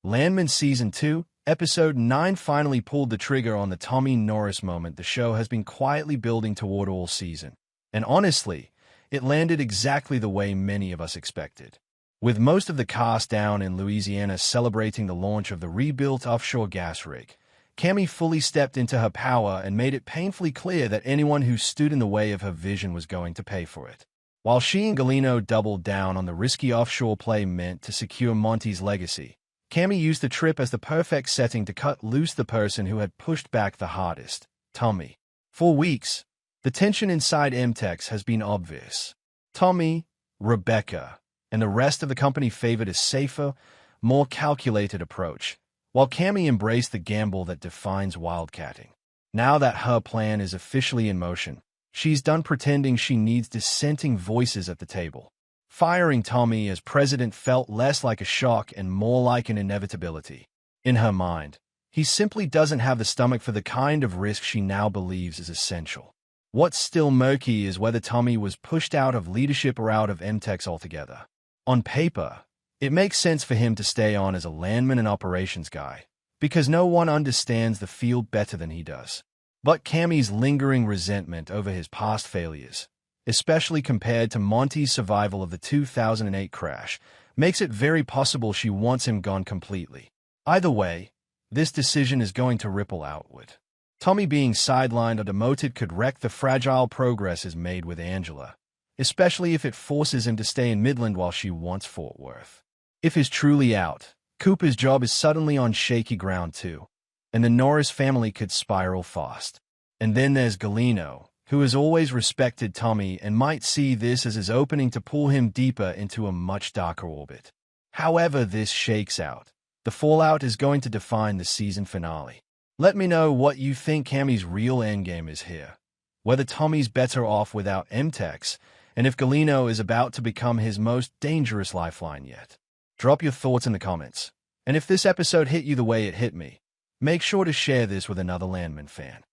Landman Season 2, Episode 9 finally pulled the trigger on the Tommy Norris moment the show has been quietly building toward all season. And honestly, it landed exactly the way many of us expected. With most of the cast down in Louisiana celebrating the launch of the rebuilt offshore gas rig, Cammy fully stepped into her power and made it painfully clear that anyone who stood in the way of her vision was going to pay for it. While she and Galeno doubled down on the risky offshore play meant to secure Monty's legacy, Cammy used the trip as the perfect setting to cut loose the person who had pushed back the hardest, Tommy. For weeks, the tension inside MTEX has been obvious. Tommy, Rebecca, and the rest of the company favored a safer, more calculated approach, while Cammy embraced the gamble that defines wildcatting. Now that her plan is officially in motion, she's done pretending she needs dissenting voices at the table. Firing Tommy as president felt less like a shock and more like an inevitability. In her mind, he simply doesn't have the stomach for the kind of risk she now believes is essential. What's still murky is whether Tommy was pushed out of leadership or out of MTEX altogether. On paper, it makes sense for him to stay on as a landman and operations guy, because no one understands the field better than he does. But Cammy's lingering resentment over his past failures, especially compared to Monty's survival of the 2008 crash, makes it very possible she wants him gone completely. Either way, this decision is going to ripple outward. Tommy being sidelined or demoted could wreck the fragile progress he's made with Angela, especially if it forces him to stay in Midland while she wants Fort Worth. If he's truly out, Cooper's job is suddenly on shaky ground too, and the Norris family could spiral fast. And then there's Galeno, who has always respected Tommy and might see this as his opening to pull him deeper into a much darker orbit. However this shakes out, the fallout is going to define the season finale. Let me know what you think Cammy's real endgame is here, whether Tommy's better off without MTEX, and if Galeno is about to become his most dangerous lifeline yet. Drop your thoughts in the comments, and if this episode hit you the way it hit me, make sure to share this with another Landman fan.